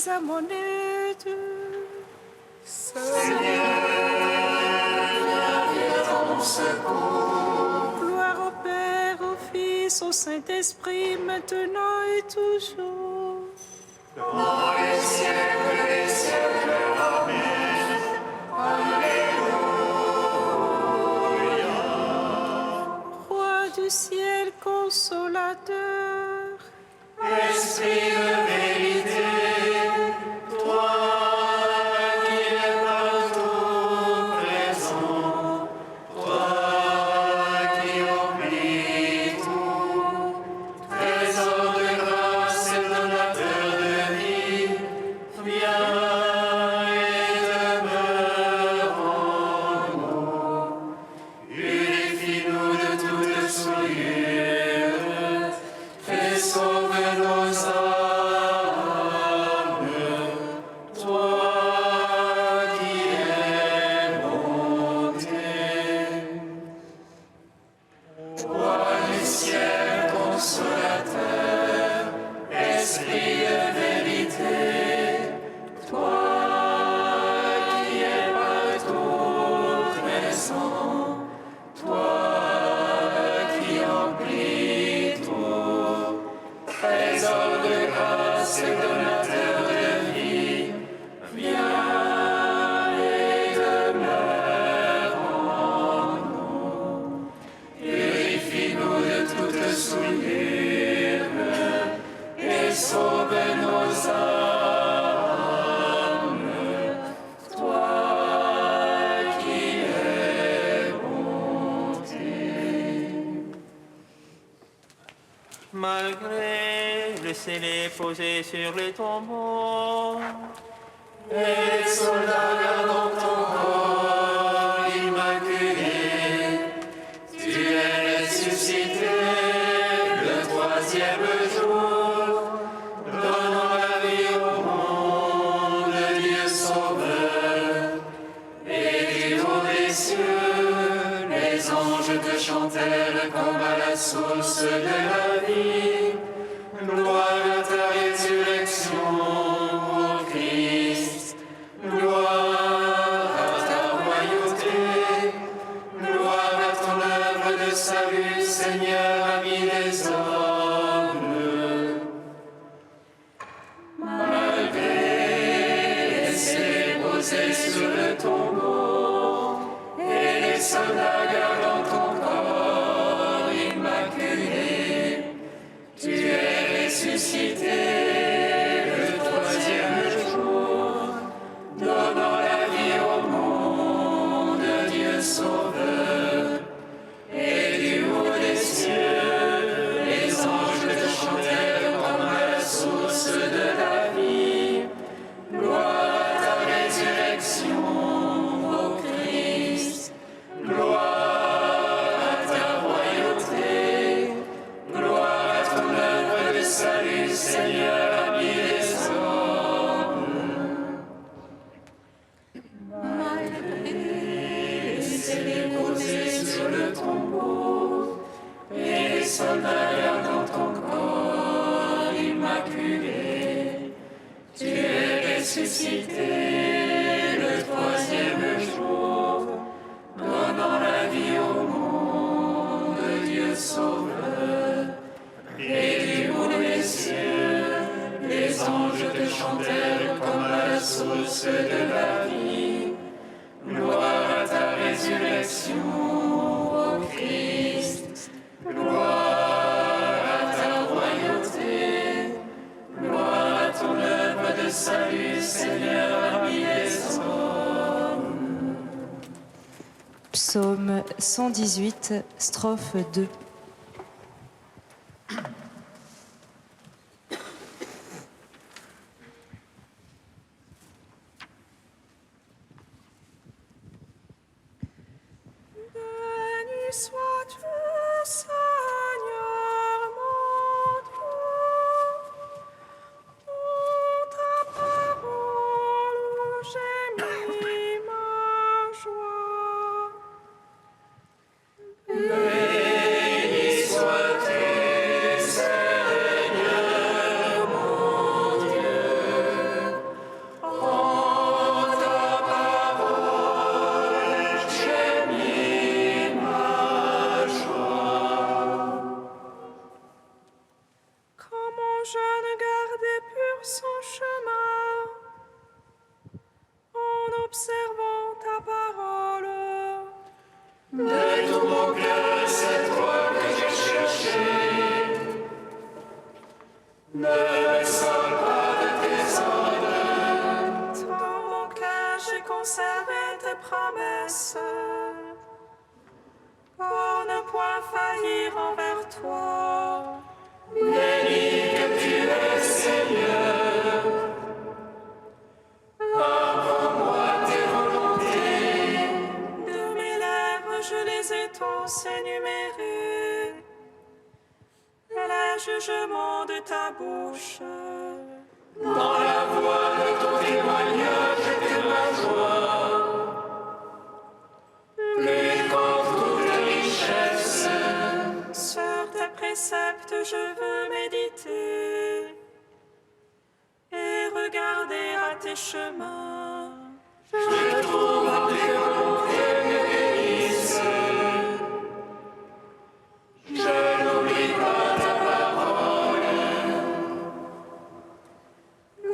à mon aide. Seigneur, viens à mon secours. Gloire au Père, au Fils, au Saint-Esprit, maintenant et toujours. Dans les siècles des siècles. Amen. Alléluia. Roi du ciel, consolateur. Esprit de vérité, toi qui es partout présent, toi qui oublie tout, trésor de grâce et donateur de vie, viens et demeure en nous. Purifie-nous de toute souillure et sauve nos âmes, toi qui es bonté. Roi du ciel consolateur, esprit de vérité, toi qui es partout présent, toi qui emplis tout, trésor de grâce et donateur de vie, viens et demeure en nous. Purifie-nous de toute souillure et sauve nos âmes, toi qui es bonté. Malgré le scellé posé sur les tombeaux, Et les soldats gardant ton corps immaculé, tu es ressuscité le troisième jour, donnant la vie au monde, Dieu sauveur. Et du haut des cieux, les anges te chantèrent comme à la source de la vie. Gloire à ta résurrection, ô Christ. Gloire à ta royauté. Gloire à ton œuvre de salut, Seigneur, ami des hommes. Malgré les scellés posés sur le tombeau et les soldats gardant ton corps immaculé, tu es ressuscité le troisième jour, donnant la vie au monde, Dieu sauveur. Et du haut des cieux, les anges te chantèrent comme à la source de la vie. Gloire à ta résurrection, ô Christ. Gloire à ta royauté. Gloire à ton œuvre de salut, Seigneur, ami des hommes. Malgré les scellés posés sur le tombeau et les soldats gardant ton corps immaculé, tu es ressuscité le troisième jour, donnant la vie au monde, Dieu sauveur. Et du haut des cieux, les anges te chantèrent comme à la source de la vie. Gloire à ta résurrection, ô Christ. Gloire à ta royauté. Gloire à ton œuvre de salut, Seigneur, ami des hommes. Psaume 118, strophe 2. Béni sois-tu, Seigneur mon Dieu. Pour ta parole, j'ai mis ma joie. Béni sois-tu, Seigneur mon Dieu. faillir envers toi. Béni que tu es, Seigneur. Apprends-moi tes volontés. De mes lèvres, je les ai tous énumérés. Les jugements de ta bouche. Dans la voix de ton témoignage était ma joie. Plus qu'en toute richesse. Sur tes préceptes, je veux méditer et regarder à tes chemins. Je trouve en tes volontés mes délices. Je n'oublie pas ta parole.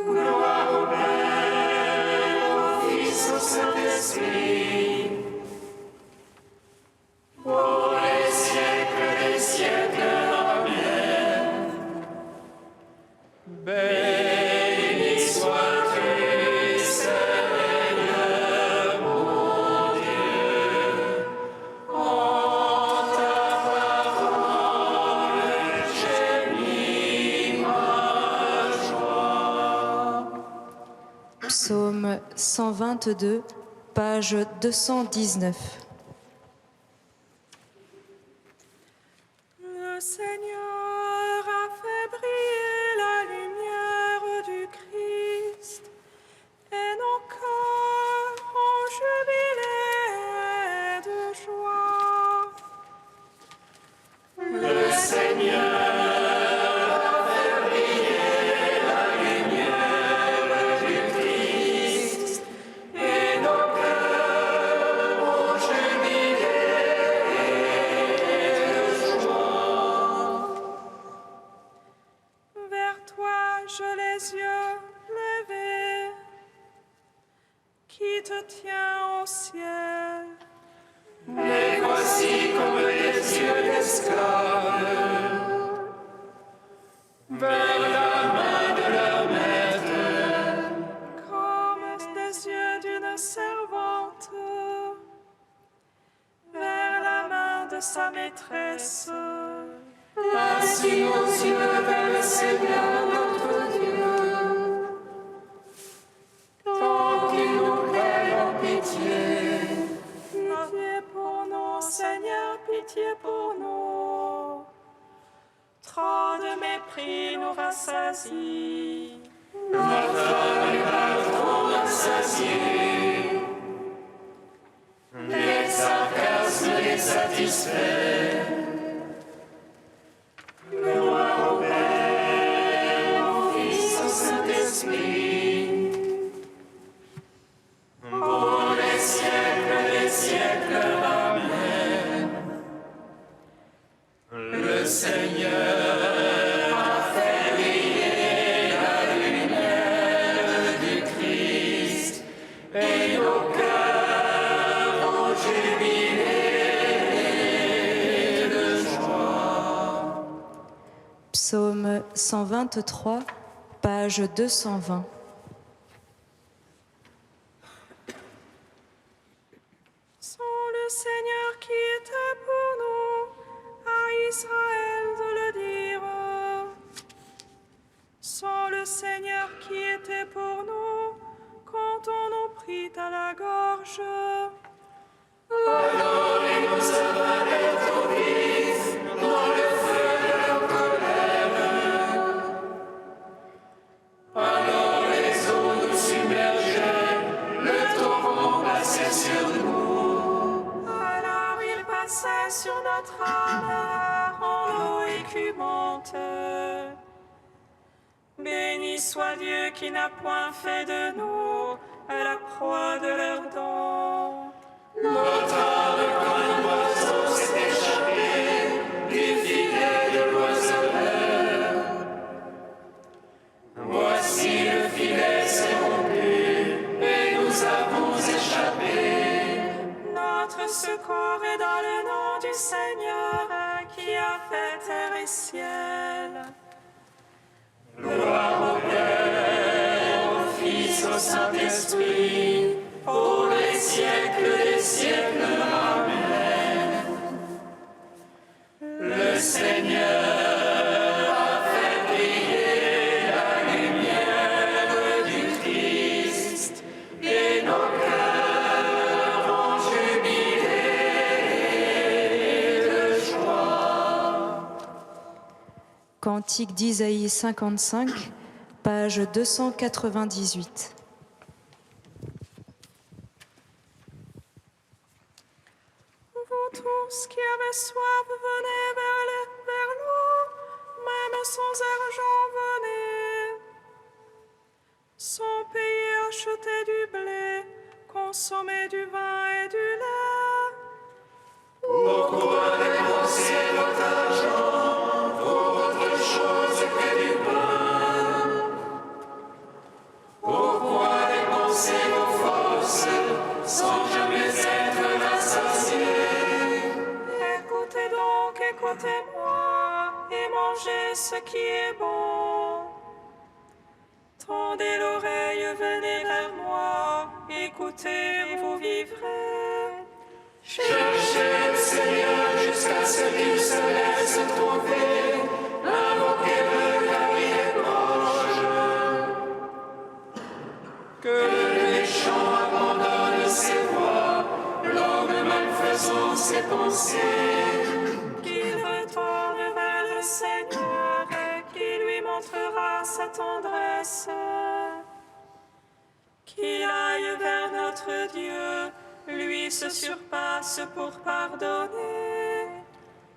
Gloire au Père, au Fils, au Saint-Esprit, pour les siècles des siècles. Amen. Béni sois-tu, Seigneur mon Dieu. En ta parole, j'ai mis ma joie. Psaume 122, page 219. Le Seigneur a fait briller la lumière du Christ, et nos cœurs ont jubilé de joie. Le Seigneur a fait briller la lumière du Christ, et nos cœurs ont jubilé de joie. Vers toi, je les yeux levés, qui te tient au ciel. Mais voici comme les yeux d'esclaves vers la main de leur maître. Comme les yeux d'une servante vers la main de sa maîtresse. Ainsi nos yeux vers le Seigneur notre Dieu, tant qu'il nous plaît en pitié. Pitié pour nous, Seigneur, pitié pour nous. Trop de mépris nous rassasie. Notre âme est par trop rassasiée. Les sarcasmes les satisfaits. Gloire au Père, au Fils, au Saint-Esprit, pour les siècles des siècles. Amen. Le Seigneur a fait briller la lumière du Christ, et nos cœurs ont jubilé de joie. Psaume 123, page 220. Sans le Seigneur qui était pour nous, à Israël de le dire. Sans le Seigneur qui était pour nous, quand on nous prit à la gorge. Alors ils nous avalèrent au vif dans le feu de leur colère. Alors les eaux nous submergeaient, le torrent passait sur nous. Alors il passait sur notre âme en eau écumante. Béni soit Dieu qui n'a point fait de nous la proie de leurs dents. Notre âme comme un oiseau s'est échappée du filet de l'oiseleur. Voici le filet s'est rompu et nous avons échappé. Notre secours est dans le nom du Seigneur qui a fait terre et ciel. Gloire au Père, au Fils, au Saint-Esprit, pour les siècles des siècles. Amen. Cantique d'Isaïe 55, page 298. Vous tous qui avez soif, venez vers l'eau, même sans argent, venez. Sans payer, achetez du blé, consommez du vin et du lait. Pourquoi dépenser votre argent pour autre chose que du pain? Pourquoi dépenser vos forces sans jamais être rassasiés? Écoutez donc, écoutez-moi, et mangez ce qui est bon. Tendez l'oreille, venez vers moi, écoutez, vous vivrez. Cherchez le Seigneur jusqu'à ce qu'il se laisse trouver. Invoquez-le car il est proche. Que le méchant abandonne ses voies, l'homme malfaisant ses pensées. Qu'il retourne vers le Seigneur et qui lui montrera sa tendresse. Qu'il aille vers notre Dieu, lui se surpasse pour pardonner.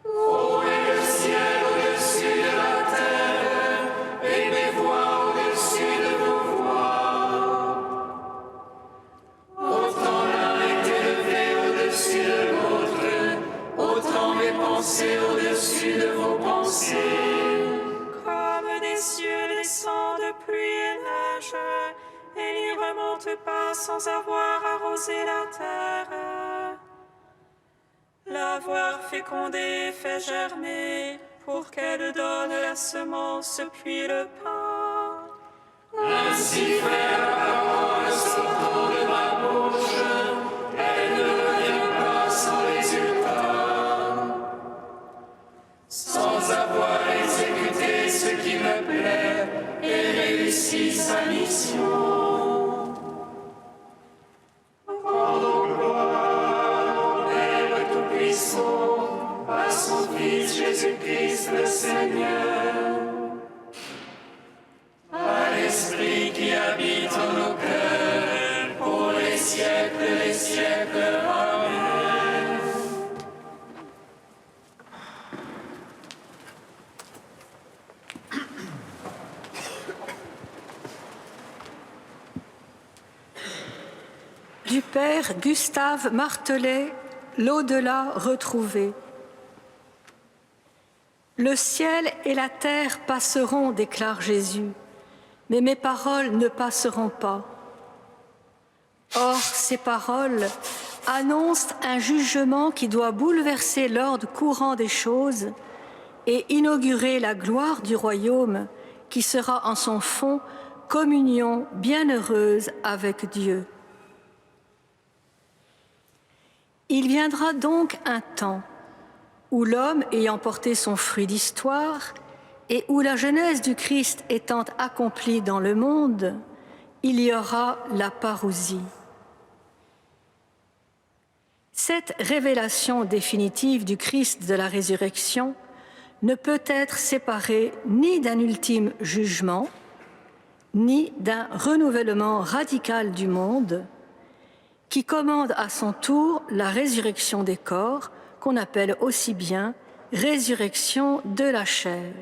Ô est le ciel au-dessus de la terre, et mes voix au-dessus de vos voix. Autant l'un est élevé au-dessus de l'autre, autant mes pensées au-dessus de vos pensées. Comme des cieux descendent pluie et neige, et n'y remonte pas sans avoir arrosé la terre. L'avoir fécondée fait germer, pour qu'elle donne la semence puis le pain. Ainsi fait la parole sortant de ma bouche, elle ne revient pas sans résultat. Sans avoir exécuté ce qui me plaît et réussi sa mission. Rendons gloire au Père Tout-Puissant, à son Fils Jésus-Christ le Seigneur, à l'Esprit qui habite en nos cœurs, pour les siècles des siècles. Amen. Du père Gustave Martelet, L'au-delà retrouvé. Le ciel et la terre passeront, déclare Jésus, mais mes paroles ne passeront pas. Or, ces paroles annoncent un jugement qui doit bouleverser l'ordre courant des choses et inaugurer la gloire du royaume qui sera en son fond communion bienheureuse avec Dieu. Il viendra donc un temps où l'homme ayant porté son fruit d'histoire et où la genèse du Christ étant accomplie dans le monde, il y aura la parousie. Cette révélation définitive du Christ de la résurrection ne peut être séparée ni d'un ultime jugement, ni d'un renouvellement radical du monde, qui commande à son tour la résurrection des corps, qu'on appelle aussi bien résurrection de la chair.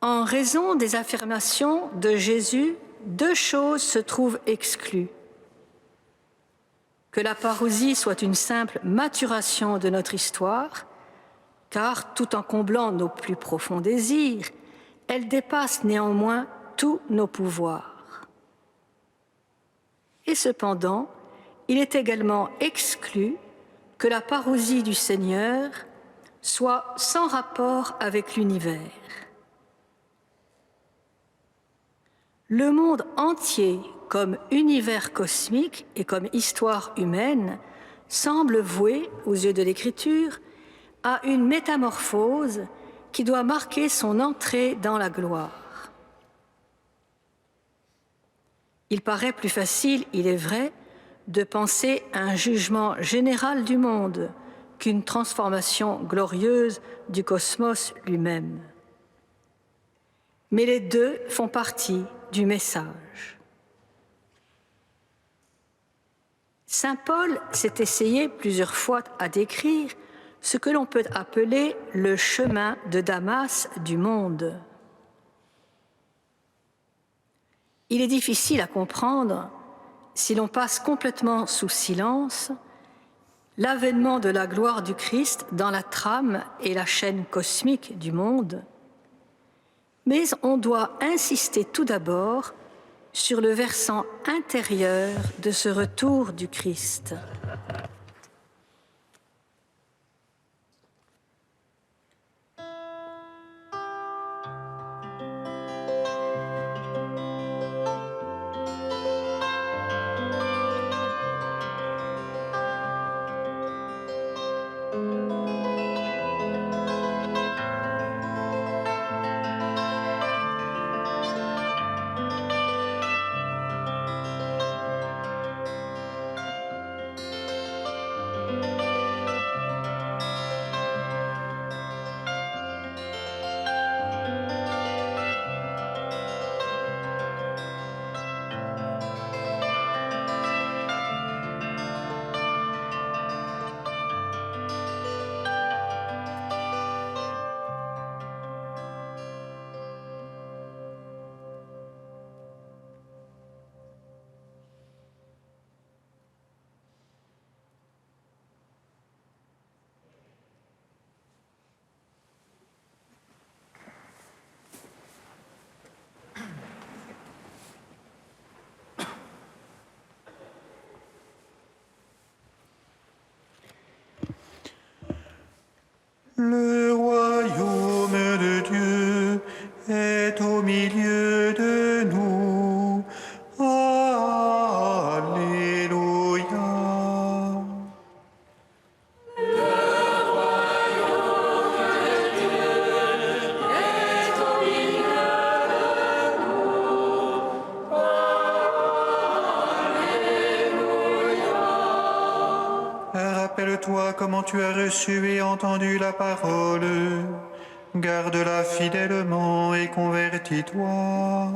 En raison des affirmations de Jésus, deux choses se trouvent exclues. Que la parousie soit une simple maturation de notre histoire, car tout en comblant nos plus profonds désirs, elle dépasse néanmoins tous nos pouvoirs. Et cependant, il est également exclu que la parousie du Seigneur soit sans rapport avec l'univers. Le monde entier, comme univers cosmique et comme histoire humaine, semble voué, aux yeux de l'Écriture, à une métamorphose qui doit marquer son entrée dans la gloire. Il paraît plus facile, il est vrai, de penser à un jugement général du monde qu'une transformation glorieuse du cosmos lui-même. Mais les deux font partie du message. Saint Paul s'est essayé plusieurs fois à décrire ce que l'on peut appeler le chemin de Damas du monde. Il est difficile à comprendre si l'on passe complètement sous silence l'avènement de la gloire du Christ dans la trame et la chaîne cosmique du monde, mais on doit insister tout d'abord sur le versant intérieur de ce retour du Christ. Le royaume de Dieu est au milieu de nous. Alléluia. Rappelle-toi comment tu as reçu et entendu la parole. Garde-la fidèlement et convertis-toi.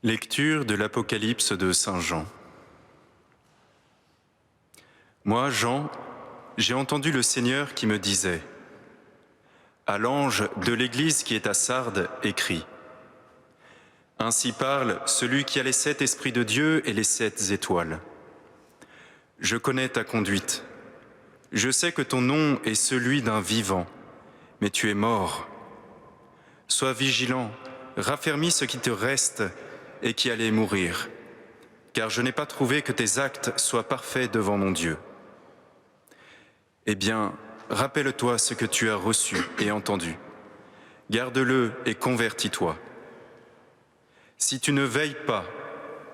Lecture de l'Apocalypse de Saint Jean. Moi, Jean, j'ai entendu le Seigneur qui me disait : à l'ange de l'Église qui est à Sardes, écris : ainsi parle celui qui a les 7 esprits de Dieu et les 7 étoiles. Je connais ta conduite. Je sais que ton nom est celui d'un vivant, mais tu es mort. Sois vigilant, raffermis ce qui te reste et qui allait mourir, car je n'ai pas trouvé que tes actes soient parfaits devant mon Dieu. Eh bien, rappelle-toi ce que tu as reçu et entendu. Garde-le et convertis-toi. Si tu ne veilles pas,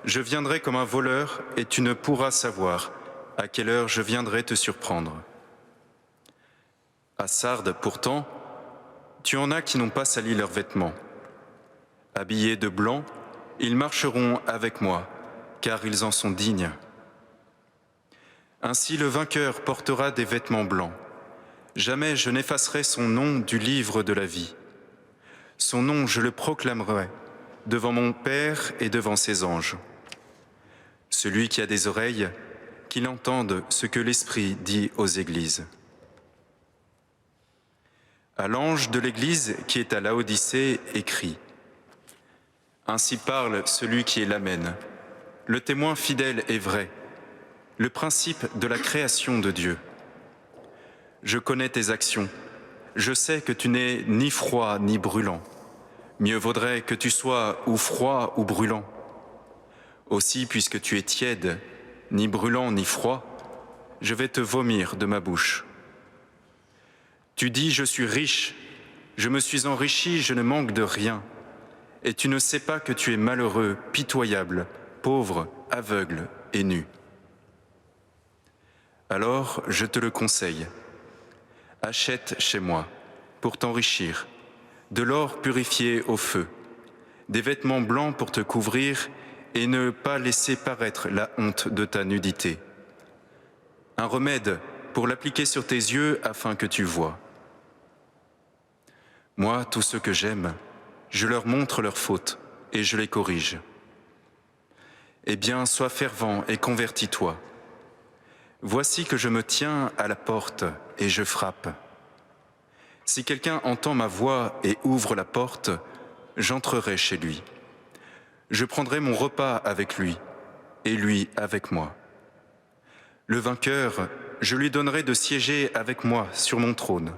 je viendrai comme un voleur et tu ne pourras savoir à quelle heure je viendrai te surprendre. À Sardes, pourtant, tu en as qui n'ont pas sali leurs vêtements. Habillés de blanc, ils marcheront avec moi, car ils en sont dignes. Ainsi le vainqueur portera des vêtements blancs. Jamais je n'effacerai son nom du livre de la vie. Son nom, je le proclamerai devant mon Père et devant ses anges. Celui qui a des oreilles, qu'il entende ce que l'Esprit dit aux églises. À l'ange de l'Église qui est à Laodicée, écrit : ainsi parle celui qui est l'Amen, le témoin fidèle et vrai, le principe de la création de Dieu. Je connais tes actions, je sais que tu n'es ni froid ni brûlant. Mieux vaudrait que tu sois ou froid ou brûlant. Aussi, puisque tu es tiède, ni brûlant ni froid, je vais te vomir de ma bouche. Tu dis, je suis riche, je me suis enrichi, je ne manque de rien. Et tu ne sais pas que tu es malheureux, pitoyable, pauvre, aveugle et nu. Alors, je te le conseille. Achète chez moi, pour t'enrichir, de l'or purifié au feu, des vêtements blancs pour te couvrir et ne pas laisser paraître la honte de ta nudité. Un remède pour l'appliquer sur tes yeux afin que tu vois. Moi, tous ceux que j'aime, je leur montre leurs fautes et je les corrige. Eh bien, sois fervent et convertis-toi. Voici que je me tiens à la porte et je frappe. Si quelqu'un entend ma voix et ouvre la porte, j'entrerai chez lui. Je prendrai mon repas avec lui et lui avec moi. Le vainqueur, je lui donnerai de siéger avec moi sur mon trône,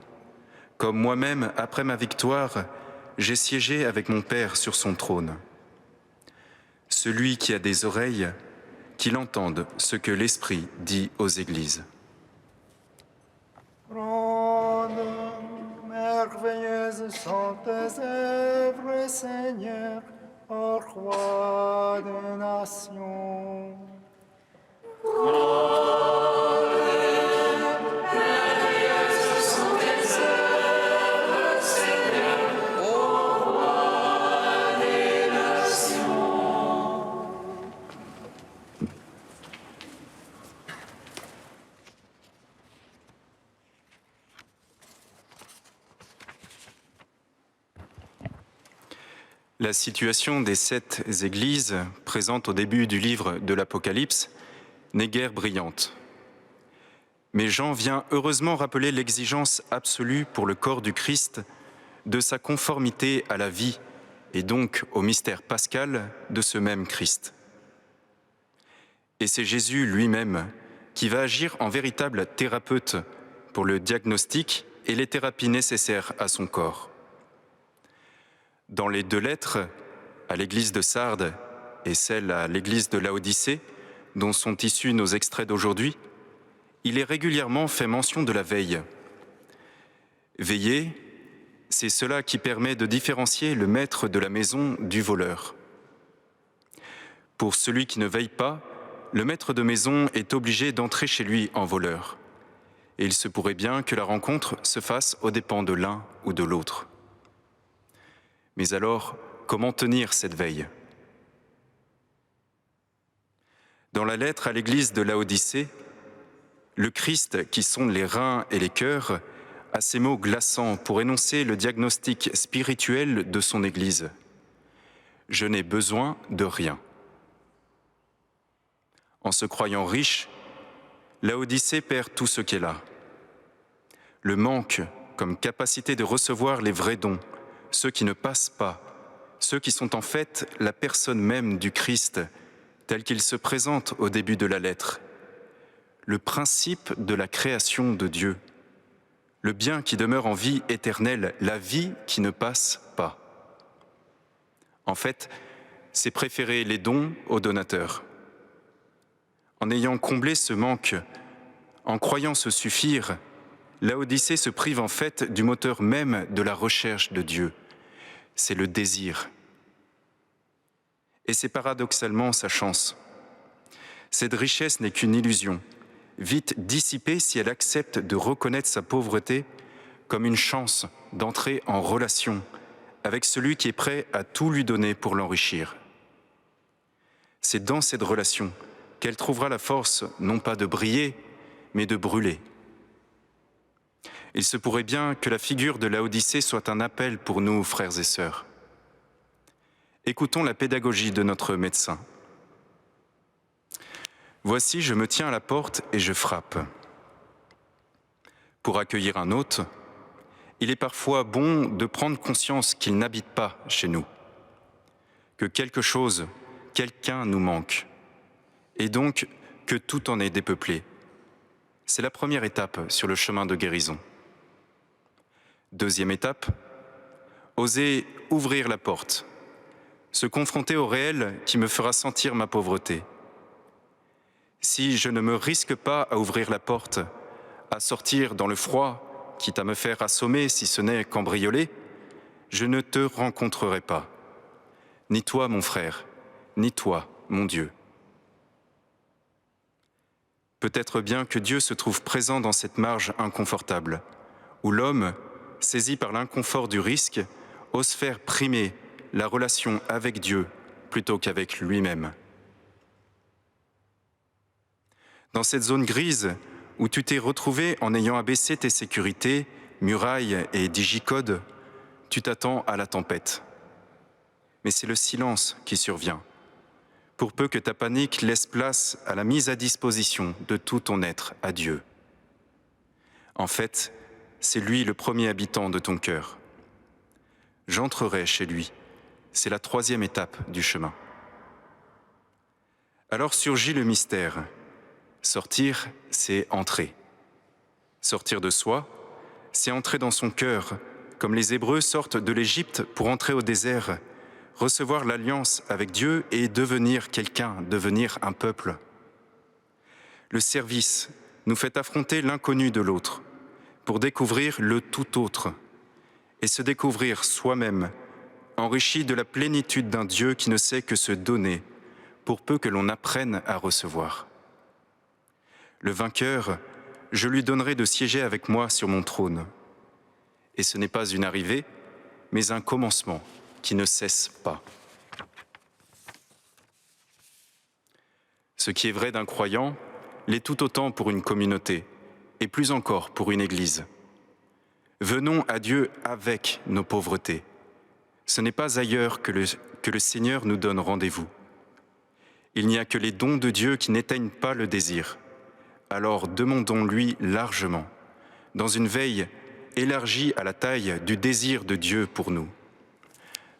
comme moi-même, après ma victoire, j'ai siégé avec mon Père sur son trône. Celui qui a des oreilles, qu'il entende ce que l'Esprit dit aux églises. Grandes, merveilleuses sont tes œuvres, Seigneur, ô roi des nations. La situation des 7 églises présentes au début du livre de l'Apocalypse n'est guère brillante. Mais Jean vient heureusement rappeler l'exigence absolue pour le corps du Christ de sa conformité à la vie et donc au mystère pascal de ce même Christ. Et c'est Jésus lui-même qui va agir en véritable thérapeute pour le diagnostic et les thérapies nécessaires à son corps. Dans les 2 lettres, à l'église de Sardes et celle à l'église de Laodicée, dont sont issus nos extraits d'aujourd'hui, il est régulièrement fait mention de la veille. Veiller, c'est cela qui permet de différencier le maître de la maison du voleur. Pour celui qui ne veille pas, le maître de maison est obligé d'entrer chez lui en voleur. Et il se pourrait bien que la rencontre se fasse aux dépens de l'un ou de l'autre. Mais alors, comment tenir cette veille? Dans la lettre à l'église de Laodicée, le Christ qui sonde les reins et les cœurs a ces mots glaçants pour énoncer le diagnostic spirituel de son Église. « Je n'ai besoin de rien ». En se croyant riche, Laodicée perd tout ce qu'elle a. Le manque comme capacité de recevoir les vrais dons, ceux qui ne passent pas, ceux qui sont en fait la personne même du Christ, tel qu'il se présente au début de la lettre. Le principe de la création de Dieu, le bien qui demeure en vie éternelle, la vie qui ne passe pas. En fait, c'est préférer les dons aux donateurs. En ayant comblé ce manque, en croyant se suffire, Laodicée se prive en fait du moteur même de la recherche de Dieu. C'est le désir. Et c'est paradoxalement sa chance. Cette richesse n'est qu'une illusion, vite dissipée si elle accepte de reconnaître sa pauvreté comme une chance d'entrer en relation avec celui qui est prêt à tout lui donner pour l'enrichir. C'est dans cette relation qu'elle trouvera la force non pas de briller, mais de brûler. Il se pourrait bien que la figure de Laodicée soit un appel pour nous, frères et sœurs. Écoutons la pédagogie de notre médecin. Voici, je me tiens à la porte et je frappe. Pour accueillir un hôte, il est parfois bon de prendre conscience qu'il n'habite pas chez nous, que quelque chose, quelqu'un nous manque, et donc que tout en est dépeuplé. C'est la première étape sur le chemin de guérison. Deuxième étape, oser ouvrir la porte, se confronter au réel qui me fera sentir ma pauvreté. Si je ne me risque pas à ouvrir la porte, à sortir dans le froid, quitte à me faire assommer si ce n'est cambrioler, je ne te rencontrerai pas. Ni toi, mon frère, ni toi, mon Dieu. Peut-être bien que Dieu se trouve présent dans cette marge inconfortable, où l'homme, saisi par l'inconfort du risque, ose faire primer la relation avec Dieu plutôt qu'avec lui-même. Dans cette zone grise où tu t'es retrouvé en ayant abaissé tes sécurités, murailles et digicodes, tu t'attends à la tempête. Mais c'est le silence qui survient, pour peu que ta panique laisse place à la mise à disposition de tout ton être à Dieu. En fait, c'est lui le premier habitant de ton cœur. J'entrerai chez lui, c'est la 3e étape du chemin. Alors surgit le mystère. Sortir, c'est entrer. Sortir de soi, c'est entrer dans son cœur, comme les Hébreux sortent de l'Égypte pour entrer au désert, recevoir l'alliance avec Dieu et devenir quelqu'un, devenir un peuple. Le service nous fait affronter l'inconnu de l'autre, pour découvrir le tout autre, et se découvrir soi-même, enrichi de la plénitude d'un Dieu qui ne sait que se donner, pour peu que l'on apprenne à recevoir. Le vainqueur, je lui donnerai de siéger avec moi sur mon trône. Et ce n'est pas une arrivée, mais un commencement qui ne cesse pas. Ce qui est vrai d'un croyant l'est tout autant pour une communauté, et plus encore pour une Église. Venons à Dieu avec nos pauvretés. Ce n'est pas ailleurs que le Seigneur nous donne rendez-vous. Il n'y a que les dons de Dieu qui n'éteignent pas le désir. Alors demandons-lui largement, dans une veille élargie à la taille du désir de Dieu pour nous.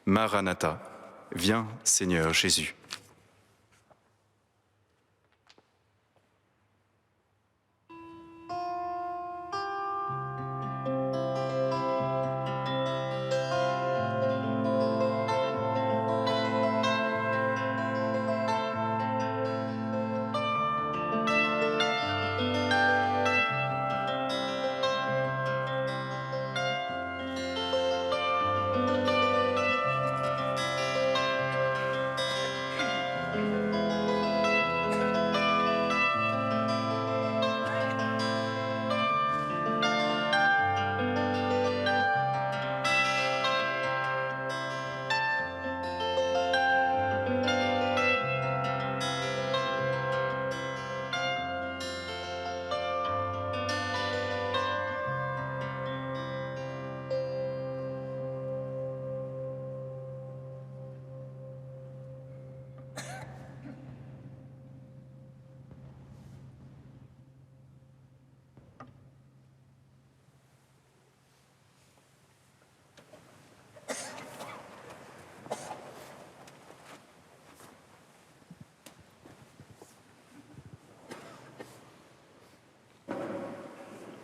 Maranatha, viens Seigneur Jésus.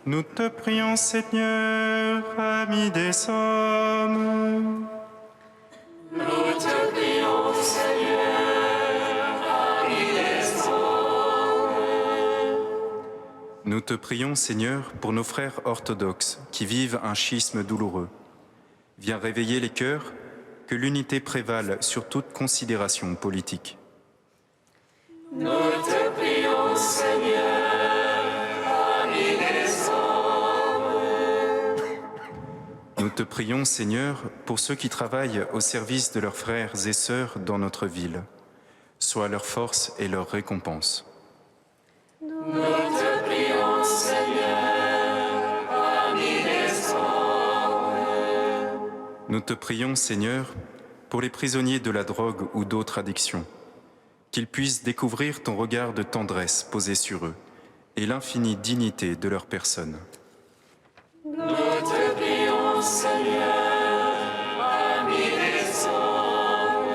Nous te prions, Seigneur, ami des hommes. Nous te prions, Seigneur, ami des hommes. Nous te prions, Seigneur, pour nos frères orthodoxes qui vivent un schisme douloureux. Viens réveiller les cœurs, que l'unité prévale sur toute considération politique. Nous te prions, Seigneur. Nous te prions, Seigneur, pour ceux qui travaillent au service de leurs frères et sœurs dans notre ville. Sois leur force et leur récompense. Nous te prions, Seigneur, ami des hommes. Nous te prions, Seigneur, pour les prisonniers de la drogue ou d'autres addictions, qu'ils puissent découvrir ton regard de tendresse posé sur eux et l'infinie dignité de leur personne. Nous te prions, Seigneur, ami des hommes.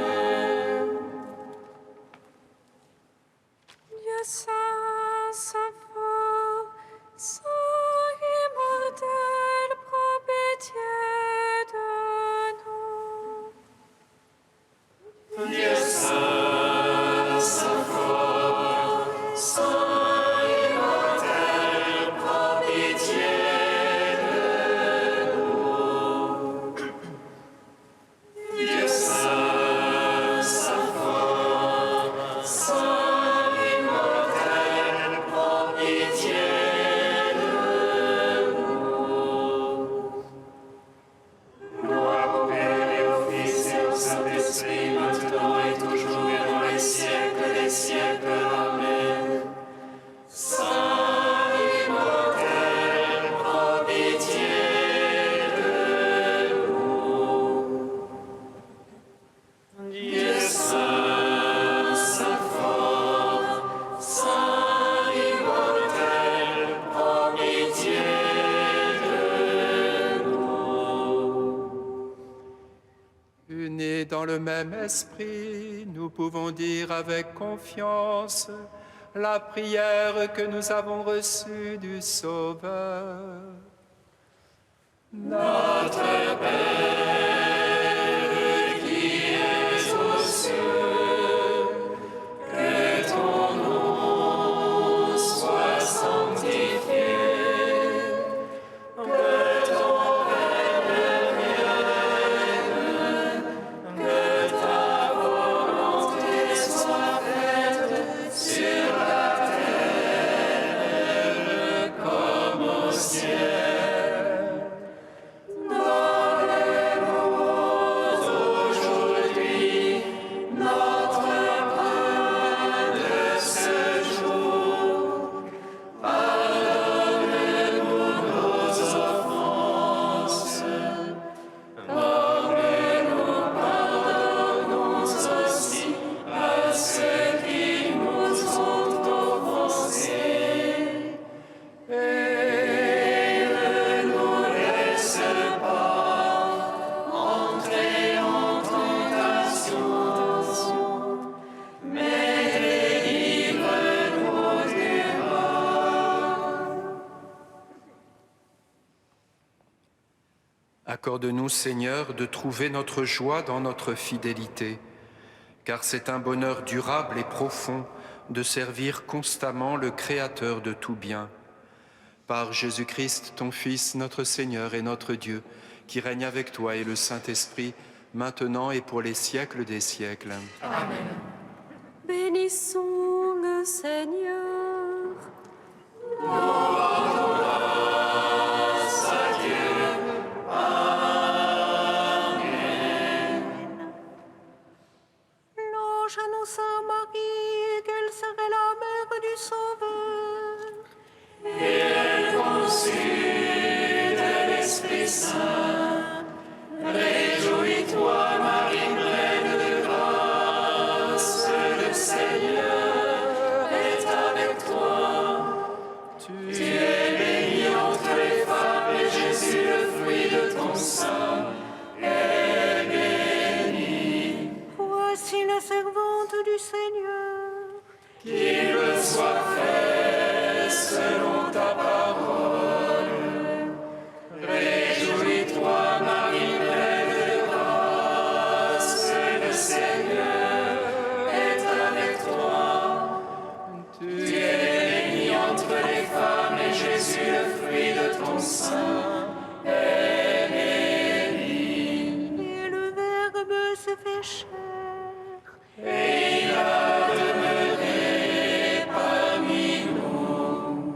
Dieu saint, saint fort, saint immortel, prends pitié de nous. Dieu saint, saint fort, saint Dans le même esprit, nous pouvons dire avec confiance la prière que nous avons reçue du Sauveur. Notre Père qui es aux cieux, que ton nom soit sanctifié, que ton règne vienne, que ta volonté soit faite sur la terre comme au ciel. Accorde-nous, Seigneur, de trouver notre joie dans notre fidélité, car c'est un bonheur durable et profond de servir constamment le Créateur de tout bien. Par Jésus-Christ, ton Fils, notre Seigneur et notre Dieu, qui règne avec toi et le Saint-Esprit, maintenant et pour les siècles des siècles. Amen. Bénissons le Seigneur. L'ange annonça à Marie qu'elle serait la mère du Sauveur. Et elle conçut de l'Esprit Saint. Réjouis-toi, Marie, pleine de grâce, le Seigneur est avec toi. Tu es bénie entre les femmes, et Jésus, le fruit de ton sein, est béni. Voici la servante du Seigneur. Qu'il me soit fait selon ta parole. Réjouis-toi, Marie, pleine de grâce, le Seigneur est avec toi. Tu es bénie entre les femmes, et Jésus, le fruit de ton sein, est béni. Et le Verbe se fait chair. Et il a demeuré parmi nous.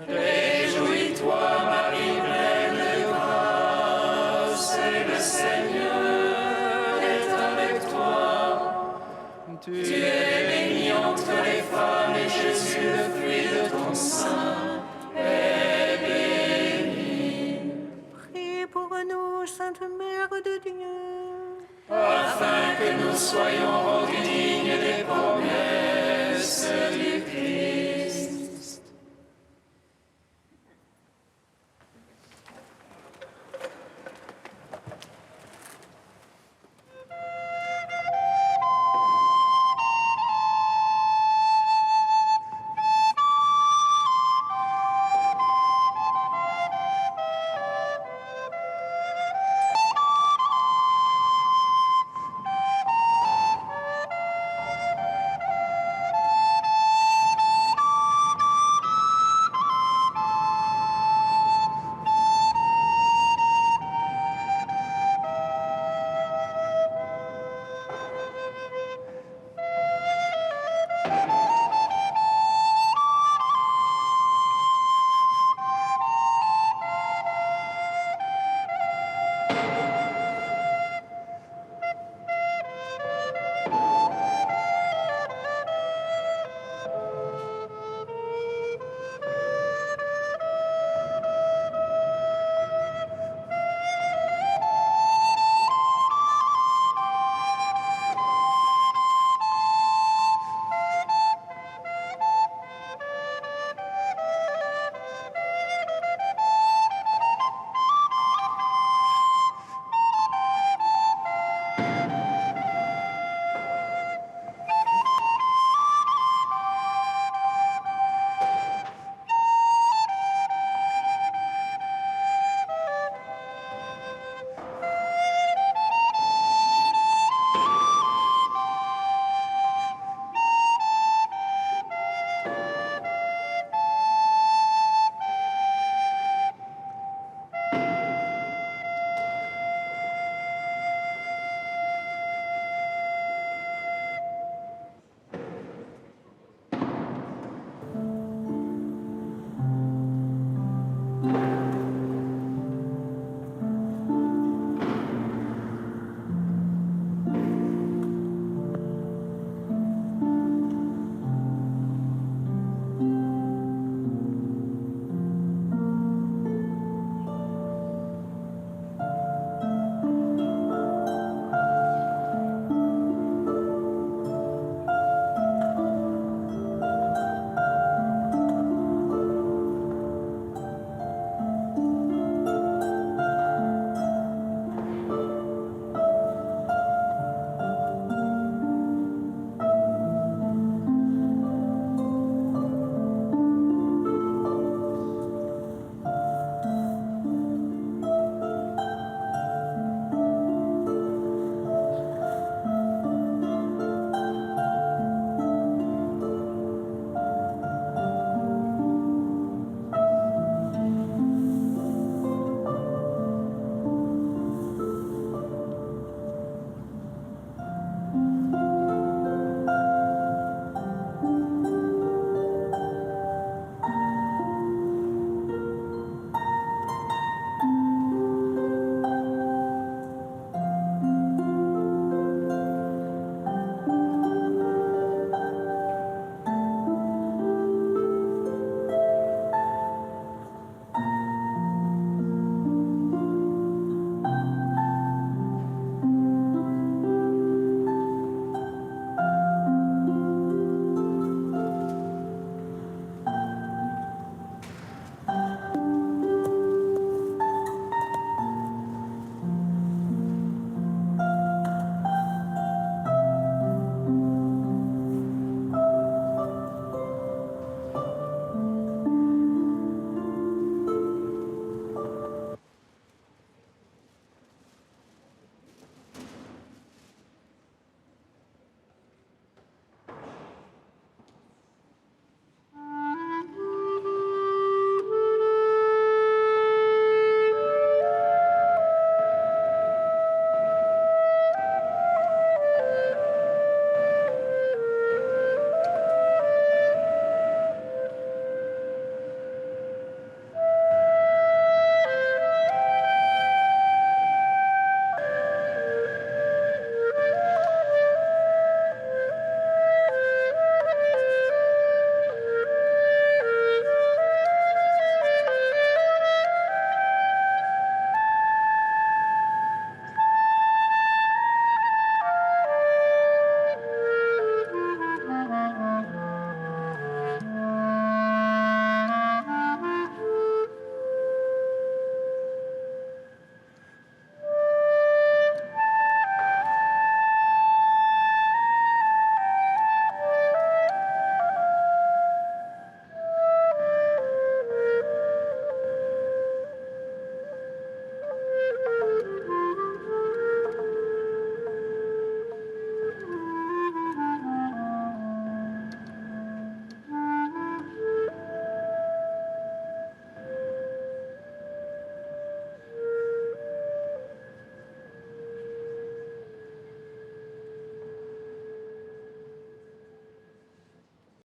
Réjouis-toi, Marie, pleine de grâce, le Seigneur est avec toi. Tu es bénie entre les femmes, et Jésus, le fruit de ton sein, est béni. Prie pour nous, Sainte Mère de Dieu. Afin que nous soyons rendus dignes des promesses